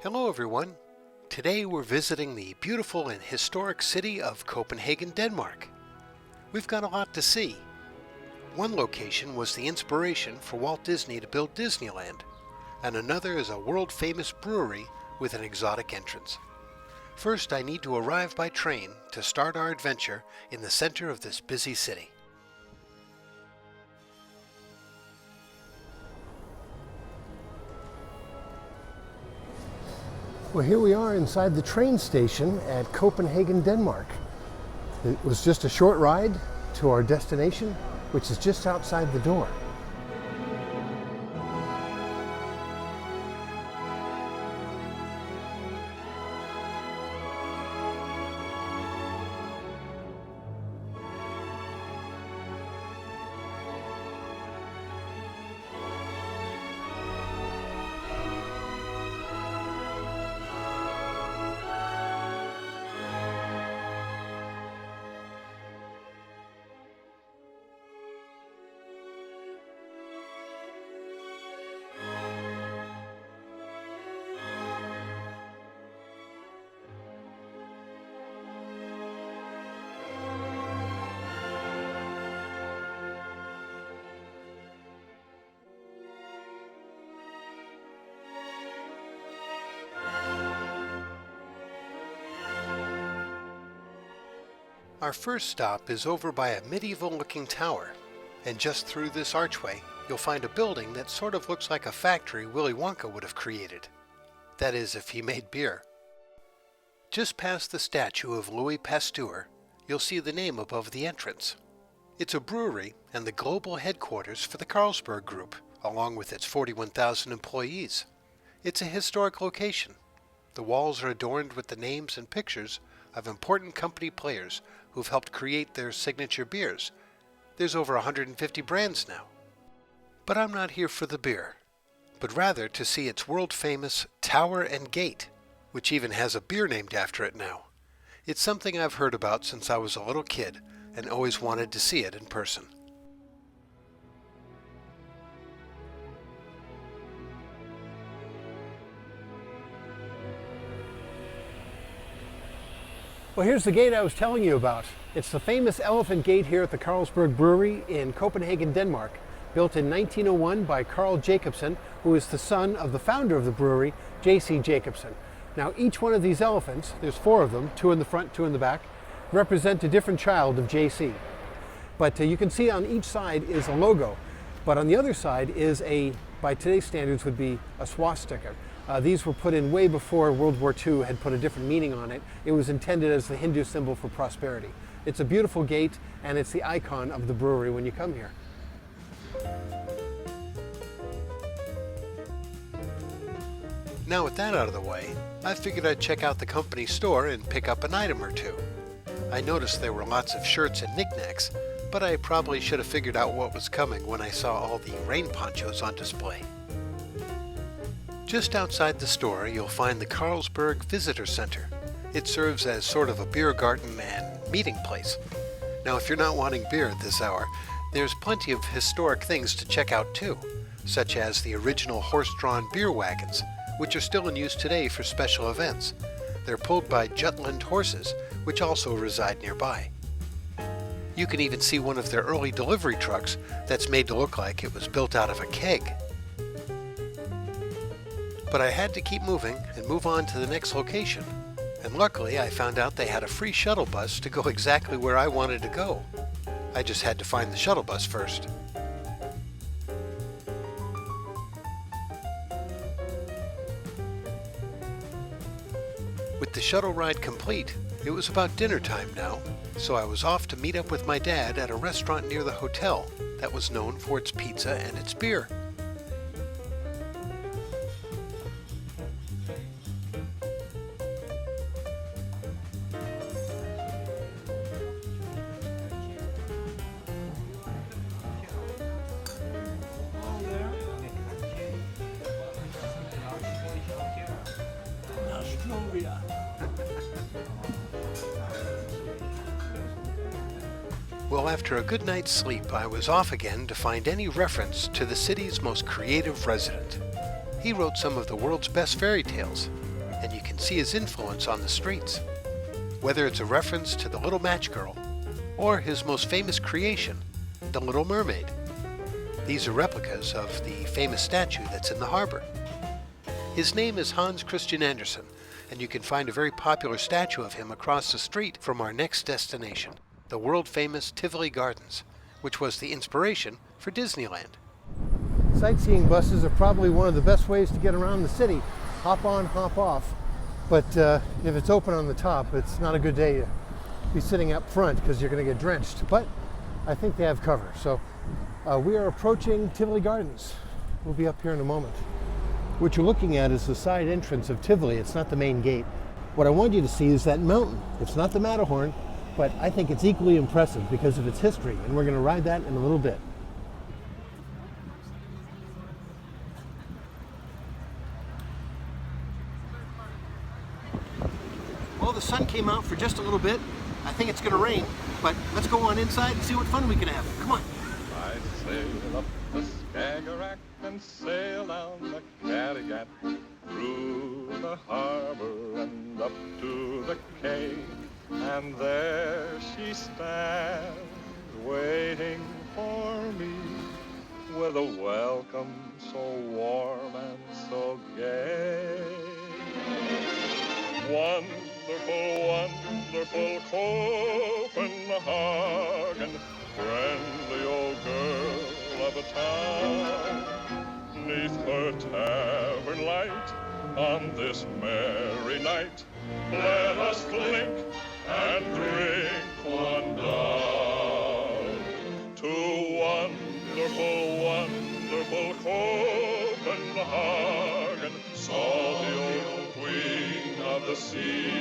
Hello everyone. Today we're visiting the beautiful and historic city of Copenhagen, Denmark. We've got a lot to see. One location was the inspiration for Walt Disney to build Disneyland, and another is a world-famous brewery with an exotic entrance. First, I need to arrive by train to start our adventure in the center of this busy city. Well, here we are inside the train station at Copenhagen, Denmark. It was just a short ride to our destination, which is just outside the door. Our first stop is over by a medieval-looking tower, and just through this archway you'll find a building that sort of looks like a factory Willy Wonka would have created. That is, if he made beer. Just past the statue of Louis Pasteur, you'll see the name above the entrance. It's a brewery and the global headquarters for the Carlsberg Group, along with its 41,000 employees. It's a historic location. The walls are adorned with the names and pictures of important company players who've helped create their signature beers. There's over 150 brands now. But I'm not here for the beer, but rather to see its world-famous Tower and Gate, which even has a beer named after it now. It's something I've heard about since I was a little kid and always wanted to see it in person. Well, here's the gate I was telling you about. It's the famous Elephant Gate here at the Carlsberg Brewery in Copenhagen, Denmark, built in 1901 by Carl Jacobsen, who is the son of the founder of the brewery, J.C. Jacobsen. Now, each one of these elephants, there's 4 of them, 2 in the front, 2 in the back, represent a different child of J.C. But you can see on each side is a logo, but on the other side is by today's standards would be a swastika. These were put in way before World War II had put a different meaning on it. It was intended as the Hindu symbol for prosperity. It's a beautiful gate, and it's the icon of the brewery when you come here. Now with that out of the way, I figured I'd check out the company store and pick up an item or two. I noticed there were lots of shirts and knickknacks, but I probably should have figured out what was coming when I saw all the rain ponchos on display. Just outside the store, you'll find the Carlsberg Visitor Center. It serves as sort of a beer garden and meeting place. Now, if you're not wanting beer at this hour, there's plenty of historic things to check out too, such as the original horse-drawn beer wagons, which are still in use today for special events. They're pulled by Jutland horses, which also reside nearby. You can even see one of their early delivery trucks that's made to look like it was built out of a keg. But I had to keep moving and move on to the next location. And luckily I found out they had a free shuttle bus to go exactly where I wanted to go. I just had to find the shuttle bus first. With the shuttle ride complete, it was about dinner time now, so I was off to meet up with my dad at a restaurant near the hotel that was known for its pizza and its beer. Well, after a good night's sleep, I was off again to find any reference to the city's most creative resident. He wrote some of the world's best fairy tales, and you can see his influence on the streets. Whether it's a reference to the Little Match Girl, or his most famous creation, the Little Mermaid. These are replicas of the famous statue that's in the harbor. His name is Hans Christian Andersen, and you can find a very popular statue of him across the street from our next destination, the world-famous Tivoli Gardens, which was the inspiration for Disneyland. Sightseeing buses are probably one of the best ways to get around the city. Hop on, hop off. But if it's open on the top, it's not a good day to be sitting up front because you're going to get drenched. But I think they have cover. So we are approaching Tivoli Gardens. We'll be up here in a moment. What you're looking at is the side entrance of Tivoli. It's not the main gate. What I want you to see is that mountain. It's not the Matterhorn, but I think it's equally impressive because of its history, and we're going to ride that in a little bit. Well, the sun came out for just a little bit. I think it's going to rain, but let's go on inside and see what fun we can have. Come on. I sail up the Skagerrak and sail down the Kattegat, through the harbor and up to the quay. And there she stands, waiting for me, with a welcome so warm and so gay. Wonderful, wonderful Copenhagen, friendly old girl of a town. 'Neath her tavern light, on this merry night, let us clink and drink one down. To wonderful, wonderful Copenhagen, salty old queen of the sea.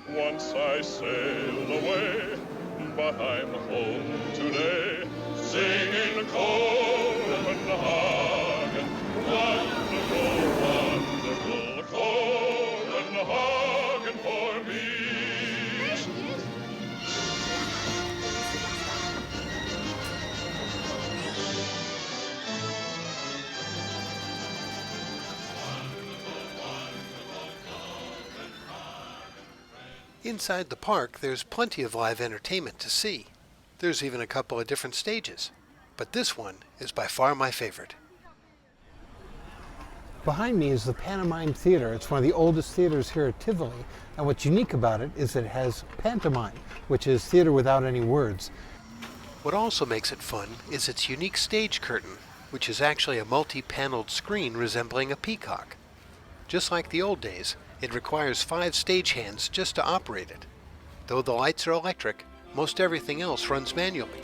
Once I sailed away, but I'm home today, singing Copenhagen, wonderful, wonderful Copenhagen for me. Inside the park, there's plenty of live entertainment to see. There's even a couple of different stages, but this one is by far my favorite. Behind me is the Pantomime Theater. It's one of the oldest theaters here at Tivoli, and what's unique about it is that it has pantomime, which is theater without any words. What also makes it fun is its unique stage curtain, which is actually a multi-paneled screen resembling a peacock. Just like the old days, it requires 5 stagehands just to operate it. Though the lights are electric, most everything else runs manually.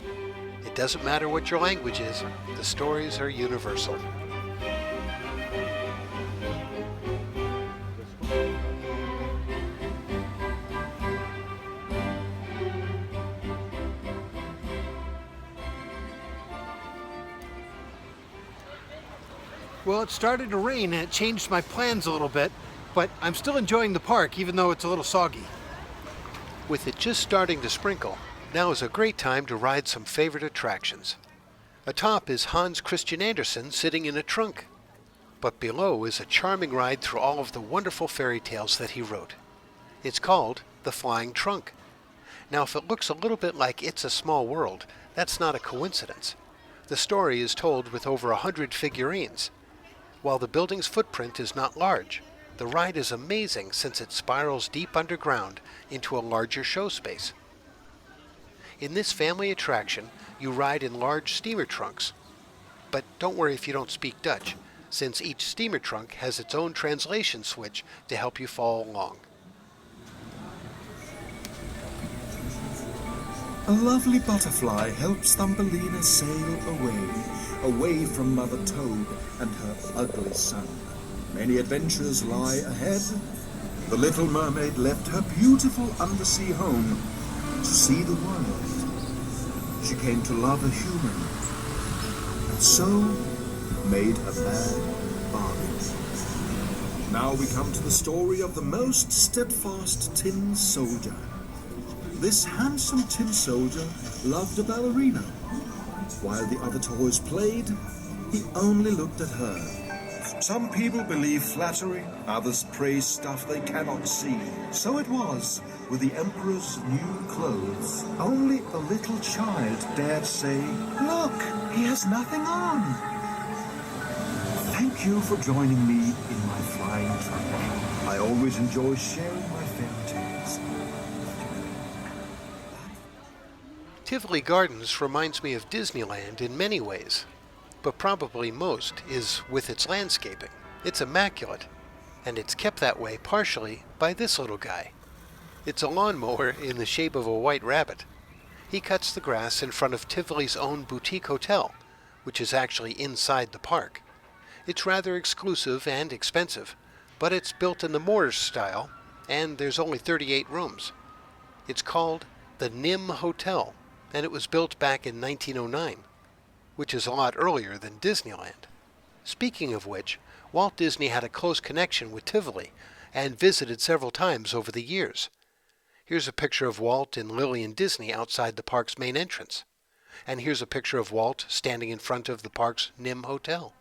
It doesn't matter what your language is, the stories are universal. Well, it started to rain and it changed my plans a little bit, but I'm still enjoying the park even though it's a little soggy. With it just starting to sprinkle, now is a great time to ride some favorite attractions. Atop is Hans Christian Andersen sitting in a trunk, but below is a charming ride through all of the wonderful fairy tales that he wrote. It's called The Flying Trunk. Now, if it looks a little bit like It's a Small World, that's not a coincidence. The story is told with over 100 figurines. While the building's footprint is not large, the ride is amazing since it spirals deep underground into a larger show space. In this family attraction, you ride in large steamer trunks. But don't worry if you don't speak Dutch, since each steamer trunk has its own translation switch to help you follow along. A lovely butterfly helps Thumbelina sail away from Mother Toad and her ugly son. Many adventures lie ahead. The little mermaid left her beautiful undersea home to see the world. She came to love a human, and so made a bad bargain. Now we come to the story of the most steadfast tin soldier. This handsome tin soldier loved a ballerina. While the other toys played, he only looked at her. Some people believe flattery, others praise stuff they cannot see. So it was with the emperor's new clothes. Only a little child dared say, "Look, he has nothing on." Thank you for joining me in my flying trunk. I always enjoy sharing my fairy tales. Tivoli Gardens reminds me of Disneyland in many ways, but probably most is with its landscaping. It's immaculate, and it's kept that way partially by this little guy. It's a lawnmower in the shape of a white rabbit. He cuts the grass in front of Tivoli's own boutique hotel, which is actually inside the park. It's rather exclusive and expensive, but it's built in the Moorish style, and there's only 38 rooms. It's called the Nim Hotel, and it was built back in 1909, which is a lot earlier than Disneyland. Speaking of which, Walt Disney had a close connection with Tivoli and visited several times over the years. Here's a picture of Walt and Lillian Disney outside the park's main entrance. And here's a picture of Walt standing in front of the park's Nim Hotel.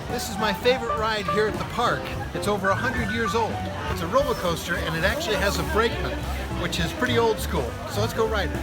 This is my favorite ride here at the park. It's over 100 years old. It's a roller coaster and it actually has a brakeman, which is pretty old school. So let's go ride it.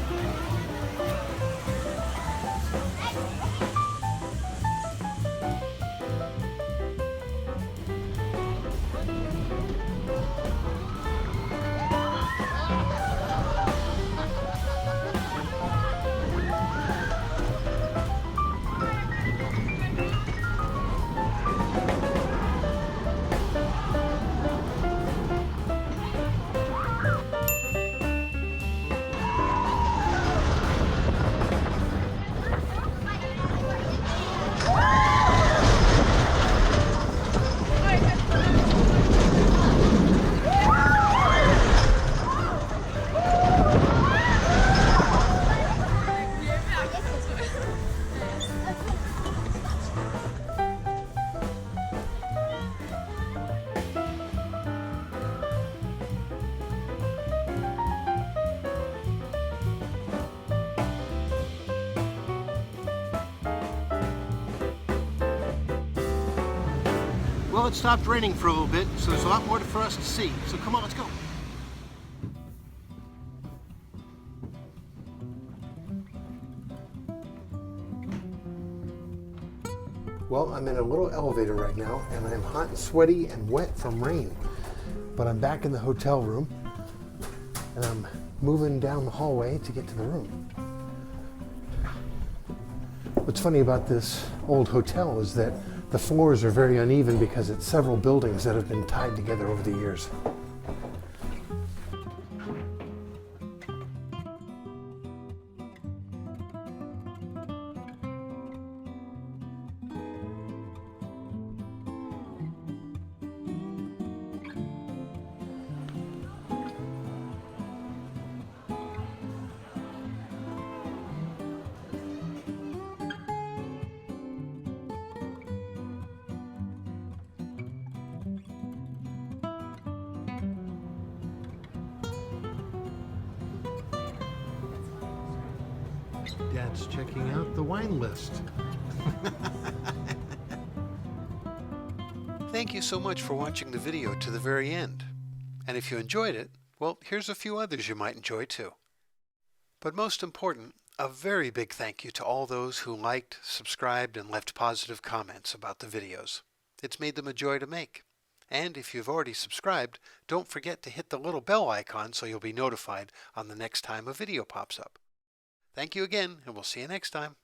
Well, it stopped raining for a little bit, so there's a lot more for us to see. So come on, let's go. Well, I'm in a little elevator right now, and I'm hot and sweaty and wet from rain. But I'm back in the hotel room, and I'm moving down the hallway to get to the room. What's funny about this old hotel is that the floors are very uneven because it's several buildings that have been tied together over the years. Dad's checking out the wine list. Thank you so much for watching the video to the very end. And if you enjoyed it, well, here's a few others you might enjoy too. But most important, a very big thank you to all those who liked, subscribed, and left positive comments about the videos. It's made them a joy to make. And if you've already subscribed, don't forget to hit the little bell icon so you'll be notified on the next time a video pops up. Thank you again, and we'll see you next time.